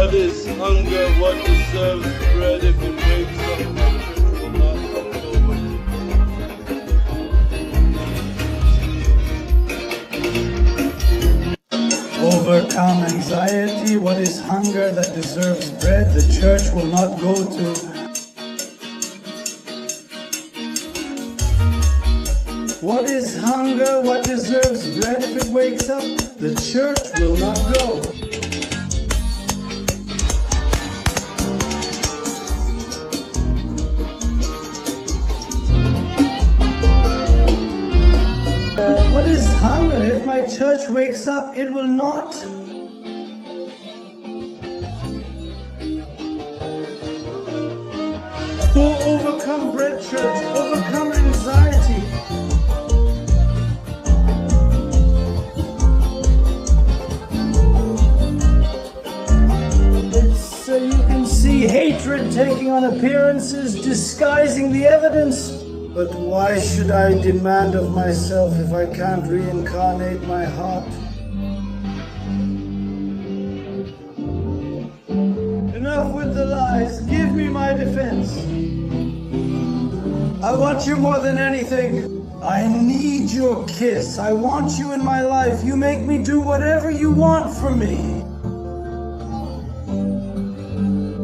What is hunger? What deserves bread if it wakes up? Will not come Overcome anxiety. What is hunger that deserves bread? The church will not go to. What is hunger? What deserves bread if it wakes up? The church will not go. What is hunger? If my church wakes up, it will not. Oh, overcome bread, church. Overcome anxiety. You can see hatred taking on appearances, disguising the evidence. But why should I demand of myself if I can't reincarnate my heart? Enough with the lies. Give me my defense. I want you more than anything. I need your kiss. I want you in my life. You make me do whatever you want from me.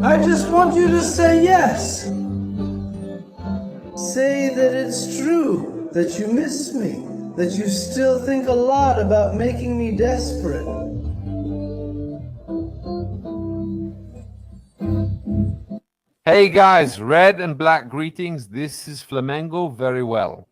I just want you to say yes. Say that it's true, that you miss me, that you still think a lot about making me desperate. Hey guys, red and black greetings. This is Flamengo very well.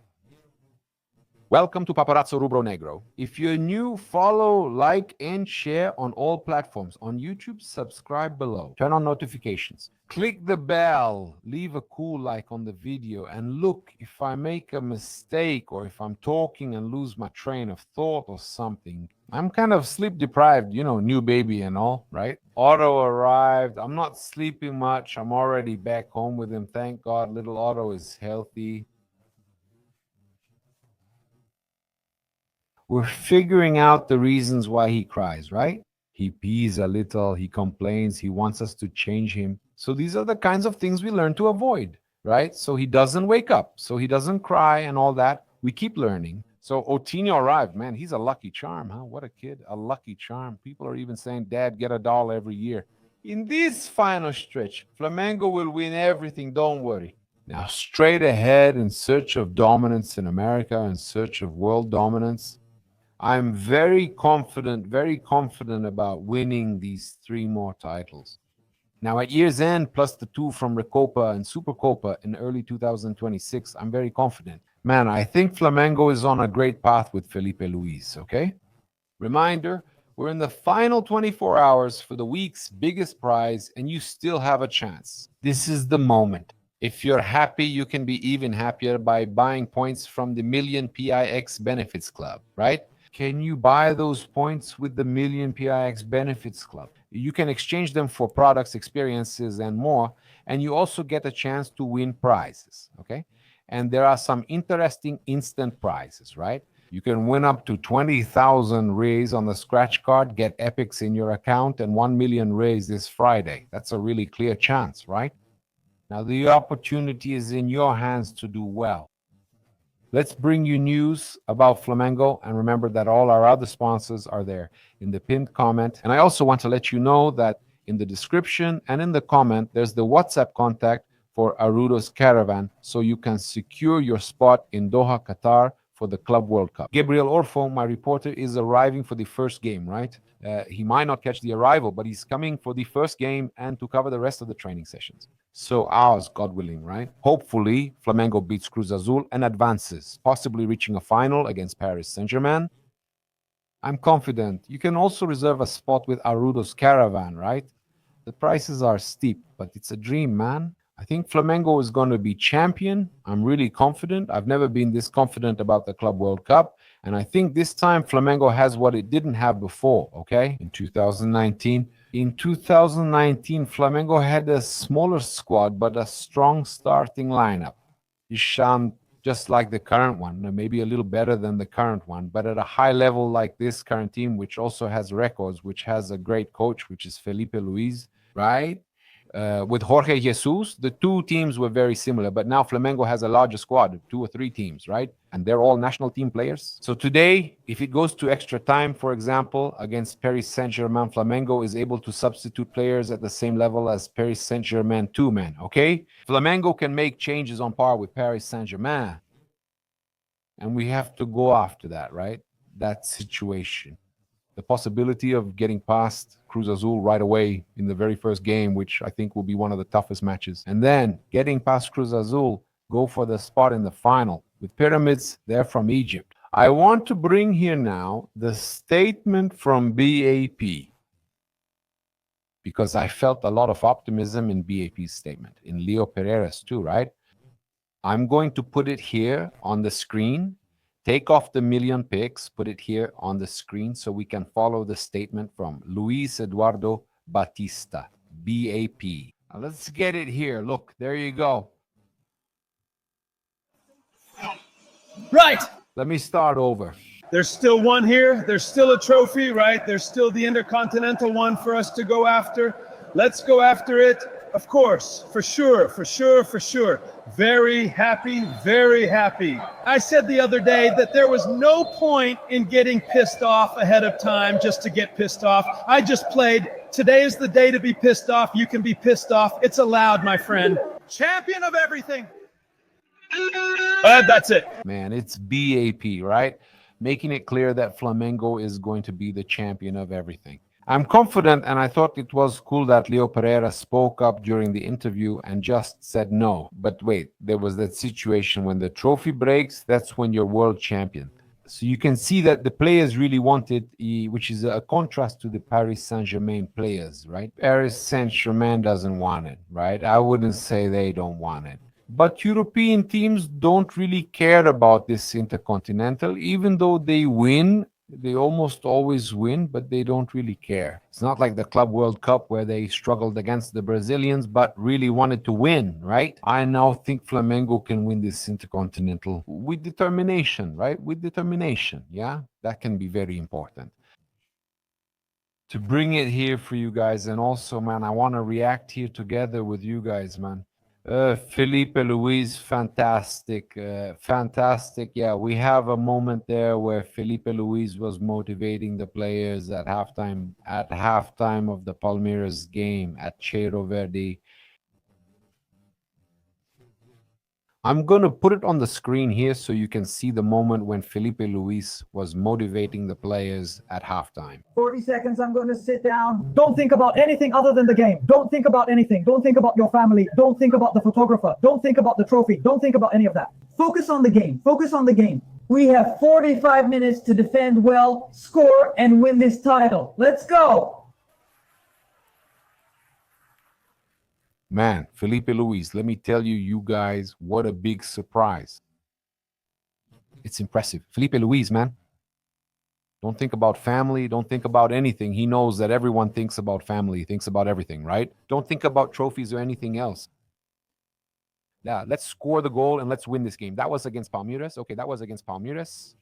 Welcome to Paparazzo Rubro-Negro. If you're new, follow, like, and share on all platforms. On YouTube, subscribe below. Turn on notifications. Click the bell. Leave a cool like on the video. And look, if I make a mistake or if I'm talking and lose my train of thought or something, I'm kind of sleep deprived, you know, new baby and all, right? Otto arrived. I'm not sleeping much. I'm already back home with him. Thank God, little Otto is healthy. We're figuring out the reasons why he cries, right? He pees a little, he complains, he wants us to change him. So these are the kinds of things we learn to avoid, right? So he doesn't wake up, so he doesn't cry and all that. We keep learning. So Otinho arrived, man, he's a lucky charm, huh? What a kid, a lucky charm. People are even saying, Dad, get a doll every year. In this final stretch, Flamengo will win everything, don't worry. Now, straight ahead in search of dominance in America, in search of world dominance, I'm very confident about winning these 3 more titles. Now, at year's end, plus the 2 from Recopa and Supercopa in early 2026, I'm very confident. Man, I think Flamengo is on a great path with Felipe Luiz, okay? Reminder, we're in the final 24 hours for the week's biggest prize, and you still have a chance. This is the moment. If you're happy, you can be even happier by buying points from the Million PIX Benefits Club, right? Can you buy those points with the Million PIX Benefits Club? You can exchange them for products, experiences, and more. And you also get a chance to win prizes, okay? And there are some interesting instant prizes, right? You can win up to 20,000 rays on the scratch card, get epics in your account, and 1 million rays this Friday. That's a really clear chance, right? Now, the opportunity is in your hands to do well. Let's bring you news about Flamengo, and remember that all our other sponsors are there in the pinned comment. And I also want to let you know that in the description and in the comment, there's the WhatsApp contact for Arudo's Caravan, so you can secure your spot in Doha, Qatar for the Club World Cup. Gabriel Orfo, my reporter, is arriving for the first game, right? He might not catch the arrival, but he's coming for the first game and to cover the rest of the training sessions. So ours, God willing, right? Hopefully, Flamengo beats Cruz Azul and advances, possibly reaching a final against Paris Saint-Germain. I'm confident. You can also reserve a spot with Arudo's Caravan, right? The prices are steep, but it's a dream, man. I think Flamengo is going to be champion. I'm really confident. I've never been this confident about the Club World Cup. And I think this time Flamengo has what it didn't have before, okay? In 2019. In 2019, Flamengo had a smaller squad, but a strong starting lineup. Ishan, just like the current one, maybe a little better than the current one, but at a high level like this current team, which also has records, which has a great coach, which is Felipe Luiz. right? With Jorge Jesus, the two teams were very similar, but now Flamengo has a larger squad, 2 or 3 teams, right? And they're all national team players. So today, if it goes to extra time, for example, against Paris Saint-Germain, Flamengo is able to substitute players at the same level as Paris Saint-Germain 2 men, okay? Flamengo can make changes on par with Paris Saint-Germain, and we have to go after that, right? That situation. The possibility of getting past Cruz Azul right away in the very first game, which I think will be one of the toughest matches. And then getting past Cruz Azul, go for the spot in the final. With Pyramids, they're from Egypt. I want to bring here now the statement from BAP, because I felt a lot of optimism in BAP's statement, in Leo Pereira's too, right? I'm going to put it here on the screen. Take off the million pics, put it here on the screen so we can follow the statement from Luiz Eduardo Batista, BAP. Now let's get it here. Look, there you go. Right. Let me start over. There's still one here. There's still a trophy, right? There's still the Intercontinental one for us to go after. Let's go after it. Of course, for sure, for sure, for sure. Very happy, very happy. I said the other day that there was no point in getting pissed off ahead of time just to get pissed off. I just played. Today is the day to be pissed off. You can be pissed off. It's allowed, my friend. Champion of everything. That's it. Man, it's BAP, right? Making it clear that Flamengo is going to be the champion of everything. I'm confident, and I thought it was cool that Leo Pereira spoke up during the interview and just said no. But wait, there was that situation when the trophy breaks, that's when you're world champion. So you can see that the players really want it, which is a contrast to the Paris Saint-Germain players, right? Paris Saint-Germain doesn't want it, right? I wouldn't say they don't want it. But European teams don't really care about this Intercontinental, even though they win. They almost always win, but they don't really care. It's not like the Club World Cup where they struggled against the Brazilians, but really wanted to win, right? I now think Flamengo can win this Intercontinental with determination, right? With determination, yeah? That can be very important. To bring it here for you guys, and also, man, I want to react here together with you guys, man. Felipe Luiz, fantastic, fantastic. Yeah, we have a moment there where Felipe Luiz was motivating the players at halftime of the Palmeiras game at Cheiro Verde. I'm going to put it on the screen here so you can see the moment when Felipe Luiz was motivating the players at halftime. 40 seconds, I'm going to sit down. Don't think about anything other than the game. Don't think about anything. Don't think about your family. Don't think about the photographer. Don't think about the trophy. Don't think about any of that. Focus on the game. Focus on the game. We have 45 minutes to defend well, score, and win this title. Let's go. Man, Felipe Luiz, let me tell you guys, what a big surprise. It's impressive. Felipe Luiz, man. Don't think about family. Don't think about anything. He knows that everyone thinks about family, thinks about everything, right? Don't think about trophies or anything else. Yeah, let's score the goal and let's win this game. That was against Palmeiras. Okay, that was against Palmeiras.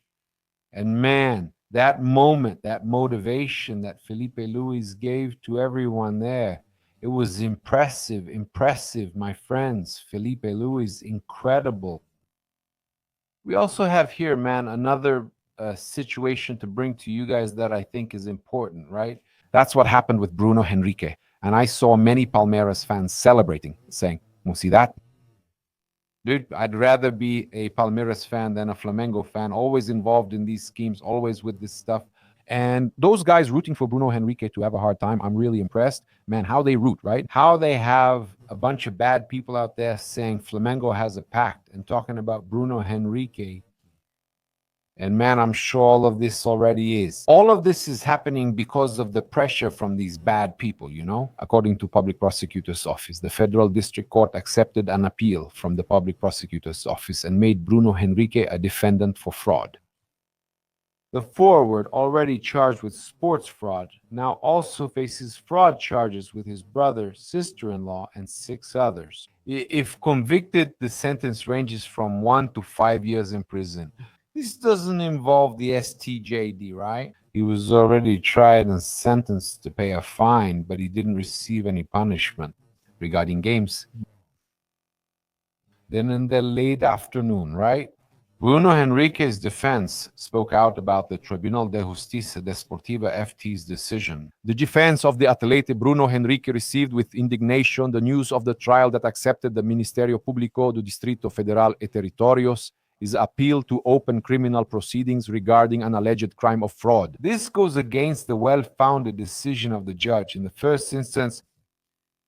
And man, that moment, that motivation that Felipe Luiz gave to everyone there, it was impressive, my friends. Felipe Luiz, incredible. We also have here, man, another situation to bring to you guys that I think is important, right? That's what happened with Bruno Henrique. And I saw many Palmeiras fans celebrating, saying, "You see that? Dude, I'd rather be a Palmeiras fan than a Flamengo fan, always involved in these schemes, always with this stuff." And those guys rooting for Bruno Henrique to have a hard time, I'm really impressed. Man, how they root, right? How they have a bunch of bad people out there saying Flamengo has a pact and talking about Bruno Henrique. And man, I'm sure all of this already is. All of this is happening because of the pressure from these bad people, you know? According to Public Prosecutor's Office, the Federal District Court accepted an appeal from the Public Prosecutor's Office and made Bruno Henrique a defendant for fraud. The forward, already charged with sports fraud, now also faces fraud charges with his brother, sister-in-law, and 6 others. If convicted, the sentence ranges from 1 to 5 years in prison. This doesn't involve the STJD, right? He was already tried and sentenced to pay a fine, but he didn't receive any punishment regarding games. Then in the late afternoon, right? Bruno Henrique's defense spoke out about the Tribunal de Justicia Desportiva FT's decision. The defense of the athlete Bruno Henrique received with indignation the news of the trial that accepted the Ministerio Público do Distrito Federal e Territorios is appeal to open criminal proceedings regarding an alleged crime of fraud. This goes against the well-founded decision of the judge. In the first instance,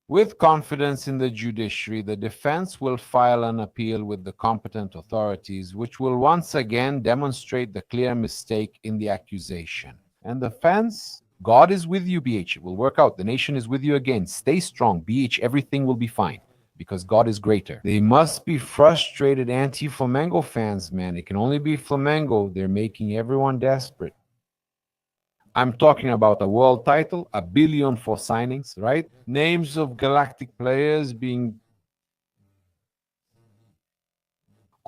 with confidence in the judiciary, the defense will file an appeal with the competent authorities, which will once again demonstrate the clear mistake in the accusation. And the defense, God is with you, BH. It will work out. The nation is with you again. Stay strong, BH. Everything will be fine because God is greater. They must be frustrated anti-Flamengo fans, man. It can only be Flamengo. They're making everyone desperate. I'm talking about a world title, $1 billion for signings, right? Names of galactic players being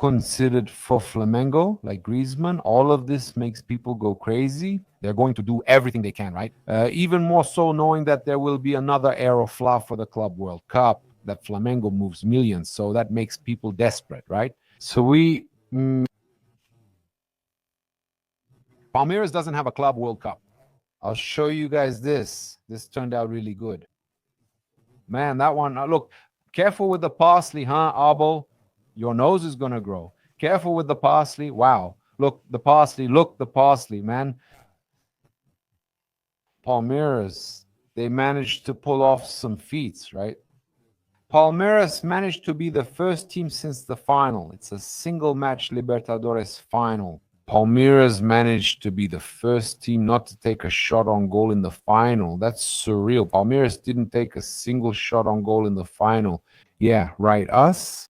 considered for Flamengo, like Griezmann. All of this makes people go crazy. They're going to do everything they can, right? Even more so knowing that there will be another Aeroflot for the Club World Cup, that Flamengo moves millions. So that makes people desperate, right? So Palmeiras doesn't have a Club World Cup. I'll show you guys this. This turned out really good. Man, that one, look, careful with the parsley, huh, Abel? Your nose is going to grow. Careful with the parsley. Wow. Look, the parsley, man. Palmeiras, they managed to pull off some feats, right? Palmeiras managed to be the first team since the final. It's a single match Libertadores final. Palmeiras managed to be the first team not to take a shot on goal in the final. That's surreal. Palmeiras didn't take a single shot on goal in the final. Yeah, right, us.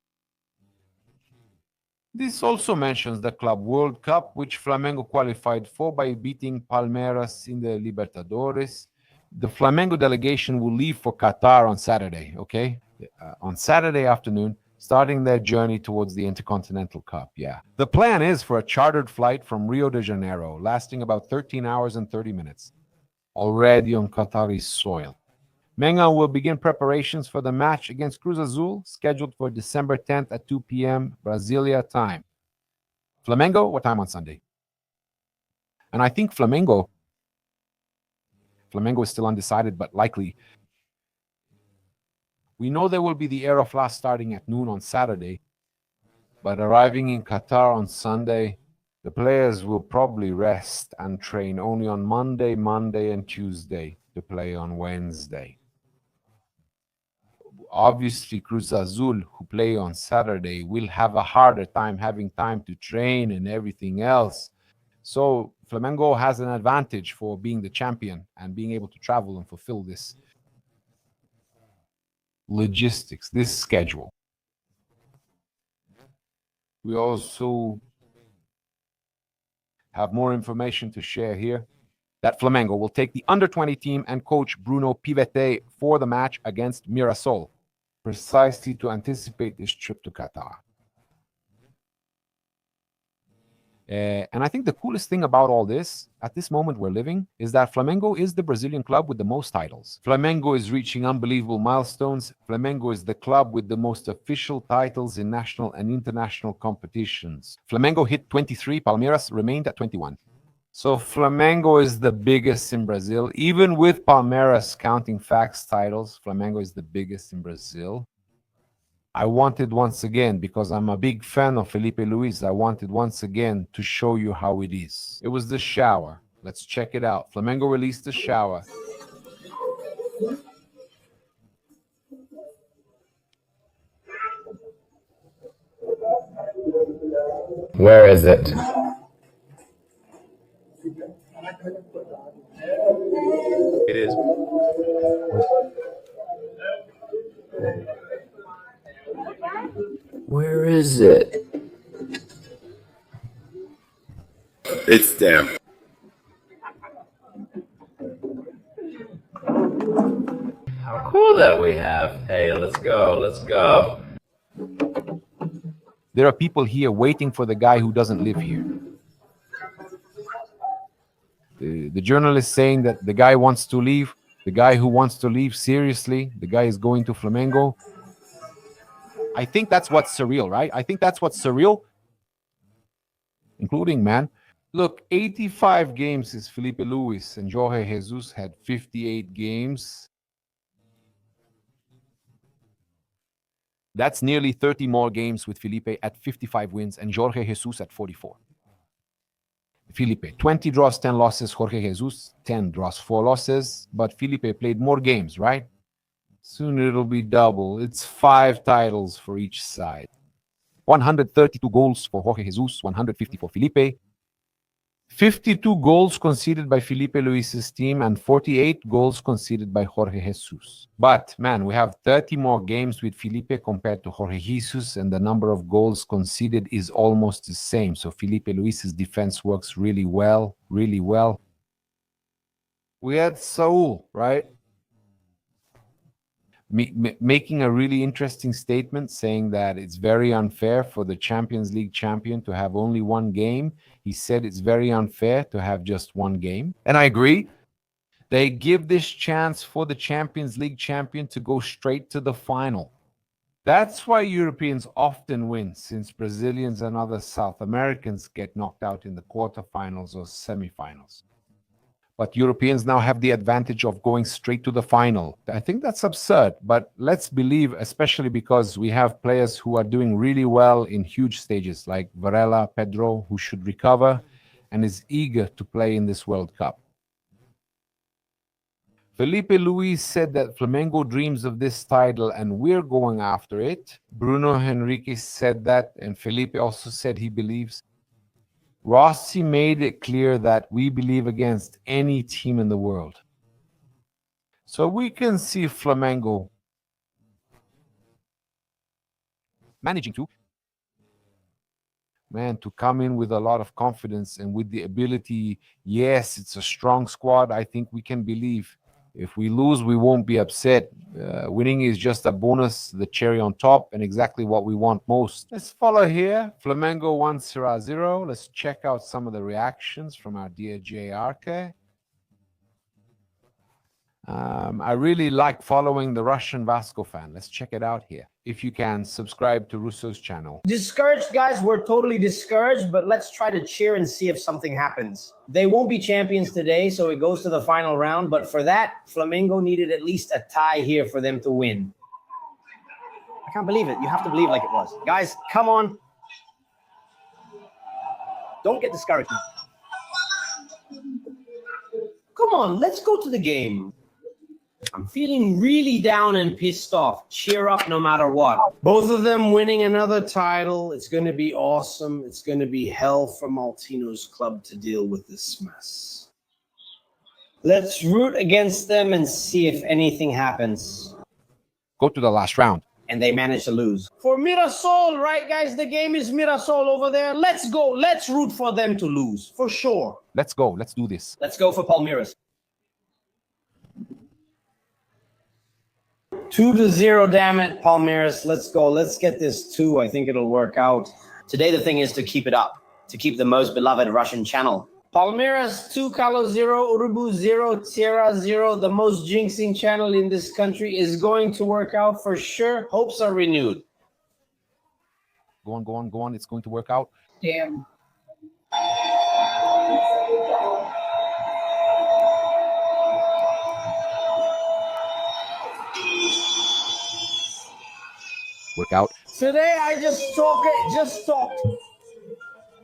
This also mentions the Club World Cup, which Flamengo qualified for by beating Palmeiras in the Libertadores. The Flamengo delegation will leave for Qatar on Saturday, okay? On Saturday afternoon, starting their journey towards the Intercontinental Cup, yeah. The plan is for a chartered flight from Rio de Janeiro, lasting about 13 hours and 30 minutes, already on Qatari soil. Menga will begin preparations for the match against Cruz Azul, scheduled for December 10th at 2 p.m. Brasilia time. Flamengo, what time on Sunday? And I think Flamengo is still undecided, but likely. We know there will be the Aeroflot starting at noon on Saturday, but arriving in Qatar on Sunday, the players will probably rest and train only on Monday, and Tuesday to play on Wednesday. Obviously, Cruz Azul, who play on Saturday, will have a harder time having time to train and everything else. So Flamengo has an advantage for being the champion and being able to travel and fulfill this logistics, this schedule. We also have more information to share here that Flamengo will take the under-20 team and coach Bruno Pivete for the match against Mirassol, precisely to anticipate this trip to Qatar. And I think the coolest thing about all this, at this moment we're living, is that Flamengo is the Brazilian club with the most titles. Flamengo is reaching unbelievable milestones. Flamengo is the club with the most official titles in national and international competitions. Flamengo hit 23, Palmeiras remained at 21. So Flamengo is the biggest in Brazil. Even with Palmeiras counting facts titles, Flamengo is the biggest in Brazil. I wanted once again, because I'm a big fan of Felipe Luiz, I wanted once again to show you how it is. It was the shower. Let's check it out. Flamengo released the shower. Where is it? It is. Where is it? It's there. How cool that we have. Hey, let's go, let's go. There are people here waiting for the guy who doesn't live here. The journalist saying that the guy wants to leave, the guy who wants to leave, seriously, the guy is going to Flamengo. I think that's what's surreal, right? I think that's what's surreal, including, man. Look, 85 games is Felipe Luis, and Jorge Jesus had 58 games. That's nearly 30 more games with Felipe at 55 wins and Jorge Jesus at 44. Felipe, 20 draws, 10 losses. Jorge Jesus, 10 draws, 4 losses. But Felipe played more games, right? Soon it'll be double. It's 5 titles for each side. 132 goals for Jorge Jesus, 150 for Felipe. 52 goals conceded by Felipe Luis's team and 48 goals conceded by Jorge Jesus. But, man, we have 30 more games with Felipe compared to Jorge Jesus, and the number of goals conceded is almost the same. So Felipe Luis's defense works really well, really well. We had Saul, right? Making a really interesting statement saying that it's very unfair for the Champions League champion to have only one game. He said it's very unfair to have just one game. And I agree. They give this chance for the Champions League champion to go straight to the final. That's why Europeans often win, since Brazilians and other South Americans get knocked out in the quarterfinals or semifinals. But Europeans now have the advantage of going straight to the final. I think that's absurd, but let's believe, especially because we have players who are doing really well in huge stages, like Varela, Pedro, who should recover and is eager to play in this World Cup. Felipe Luis said that Flamengo dreams of this title and we're going after it. Bruno Henrique said that, and Felipe also said he believes. Rossi made it clear that we believe against any team in the world. So we can see Flamengo managing to come in with a lot of confidence and with the ability. Yes, it's a strong squad. I think we can believe. If we lose, we won't be upset. Winning is just a bonus, the cherry on top, and exactly what we want most. Let's follow here. Flamengo 1-0. Let's check out some of the reactions from our dear JRK. I really like following the Russian Vasco fan. Let's check it out here. If you can, subscribe to Russo's channel. Discouraged, guys. We're totally discouraged, but let's try to cheer and see if something happens. They won't be champions today, so it goes to the final round. But for that, Flamengo needed at least a tie here for them to win. I can't believe it. You have to believe like it was. Guys, come on. Don't get discouraged. Come on, let's go to the game. I'm feeling really down and pissed off. Cheer up no matter what. Both of them winning another title. It's going to be awesome. It's going to be hell for Maltino's club to deal with this mess. Let's root against them and see if anything happens. Go to the last round. And they managed to lose. For Mirasol, right, guys? The game is Mirasol over there. Let's go. Let's root for them to lose, for sure. Let's go. Let's do this. Let's go for Palmeiras. 2-0, damn it, Palmeiras. Let's go. Let's get this 2. I think it'll work out. Today, the thing is to keep it up, to keep the most beloved Russian channel. Palmeiras 2, Calo 0, Urubu 0, Tierra 0. The most jinxing channel in this country is going to work out for sure. Hopes are renewed. Go on, go on, go on. It's going to work out. Damn. Work out. Today I just talked.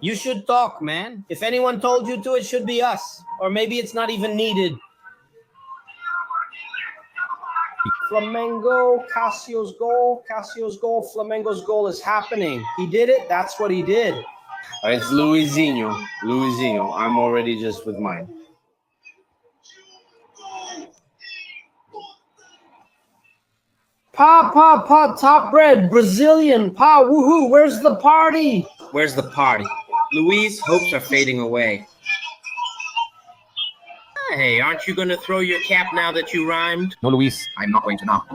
You should talk, man. If anyone told you to, it should be us. Or maybe it's not even needed. Flamengo, Cassio's goal, Flamengo's goal is happening. He did it, that's what he did. It's Luizinho, I'm already just with mine. Pa, top bread, Brazilian, pa, woohoo, where's the party? Where's the party? Luiz, hopes are fading away. Hey, aren't you gonna throw your cap now that you rhymed? No, Luis. I'm not going to now.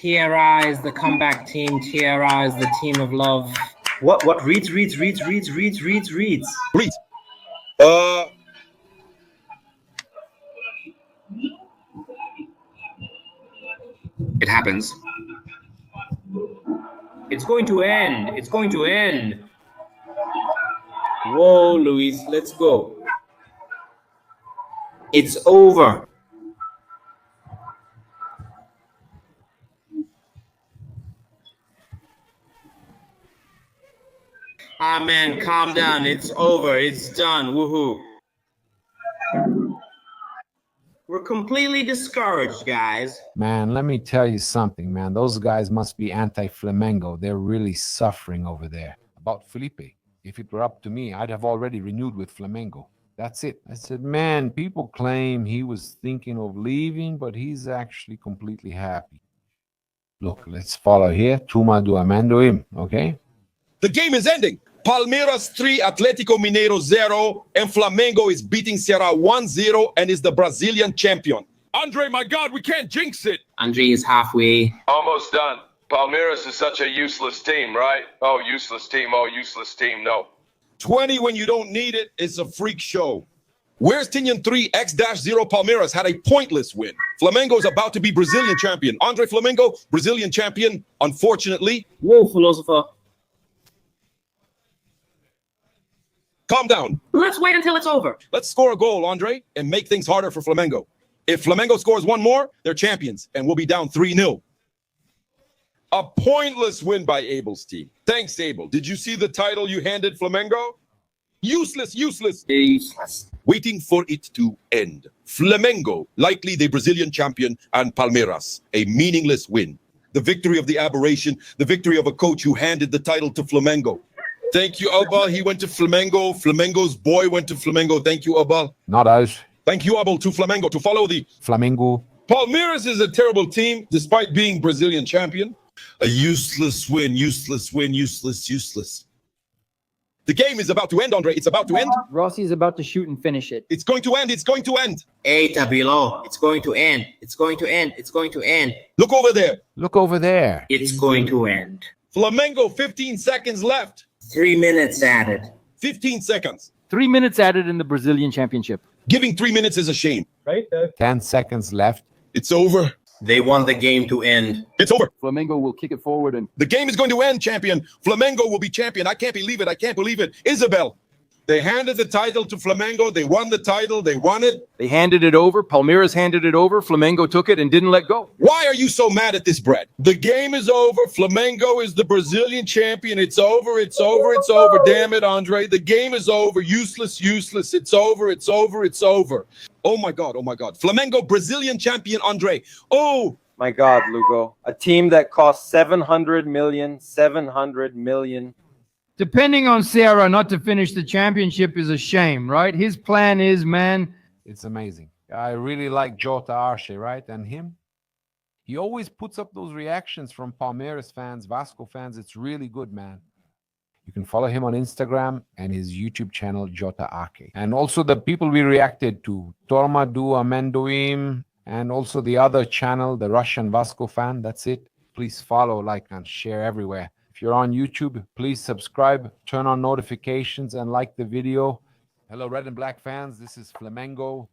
TRI is the comeback team. TRI is the team of love. What? Reads. Reads. It happens. It's going to end. It's going to end. Whoa, Luiz, let's go. It's over. Ah, man, calm down. It's over. It's done. Woohoo. We're completely discouraged, guys. Man, let me tell you something, man. Those guys must be anti-Flamengo. They're really suffering over there. About Felipe, if it were up to me, I'd have already renewed with Flamengo. That's it. I said, man, people claim he was thinking of leaving, but he's actually completely happy. Look, let's follow here. Turma do Amendoim, okay? The game is ending. Palmeiras 3, Atlético Mineiro 0, and Flamengo is beating Ceará 1-0 and is the Brazilian champion. Andre, my God, we can't jinx it. Andre is halfway. Almost done. Palmeiras is such a useless team, right? Oh, useless team. Oh, useless team. No. 20 when you don't need it is a freak show. Where's Tinian 3 X-0 Palmeiras had a pointless win. Flamengo is about to be Brazilian champion. Andre Flamengo, Brazilian champion, unfortunately. Whoa, philosopher. Calm down. Let's wait until it's over. Let's score a goal, Andre, and make things harder for Flamengo. If Flamengo scores one more, they're champions, and we'll be down 3-0. A pointless win by Abel's team. Thanks, Abel. Did you see the title you handed Flamengo? Useless, useless. Useless. Waiting for it to end. Flamengo, likely the Brazilian champion, and Palmeiras, a meaningless win. The victory of the aberration, the victory of a coach who handed the title to Flamengo. Thank you, Abel. He went to Flamengo. Flamengo's boy went to Flamengo. Thank you, Abel. Not us. Thank you, Abel, to Flamengo to follow the Flamengo. Palmeiras is a terrible team, despite being Brazilian champion. A useless win, useless win, useless, useless. The game is about to end, Andre. It's about to end. Rossi's about to shoot and finish it. It's going to end. It's going to end. Eita, below. It's going to end. It's going to end. It's going to end. Look over there. Look over there. It's going to end. Flamengo, 15 seconds left. 3 minutes added. 15 seconds. 3 minutes added in the Brazilian Championship. Giving 3 minutes is a shame. Right? 10 seconds left. It's over. They want the game to end. It's over. Flamengo will kick it forward and The game is going to end, champion. Flamengo will be champion. I can't believe it. I can't believe it. Isabel, they handed the title to Flamengo. They won the title. They won it. they handed it over. Palmeiras handed it over. Flamengo took it and didn't let go. Why are you so mad at this, Brett? The game is over. Flamengo is the Brazilian champion. It's over. It's over. It's over. Damn it, Andre. The game is over. Useless, useless. It's over. It's over. It's over. Oh, my God. Oh, my God. Flamengo, Brazilian champion, Andre. Oh, my God, Lugo. A team that cost 700 million. Depending on Ceará not to finish the championship is a shame, right? His plan is, man. It's amazing. I really like Jota Arce, right? And him, he always puts up those reactions from Palmeiras fans, Vasco fans. It's really good, man. You can follow him on Instagram and his YouTube channel, Jota Arce. And also the people we reacted to, Turma do Amendoim, and also the other channel, the Russian Vasco fan. That's it. Please follow, like, and share everywhere. If you're on YouTube, please subscribe, turn on notifications, and like the video. Hello, Red and Black fans. This is Flamengo.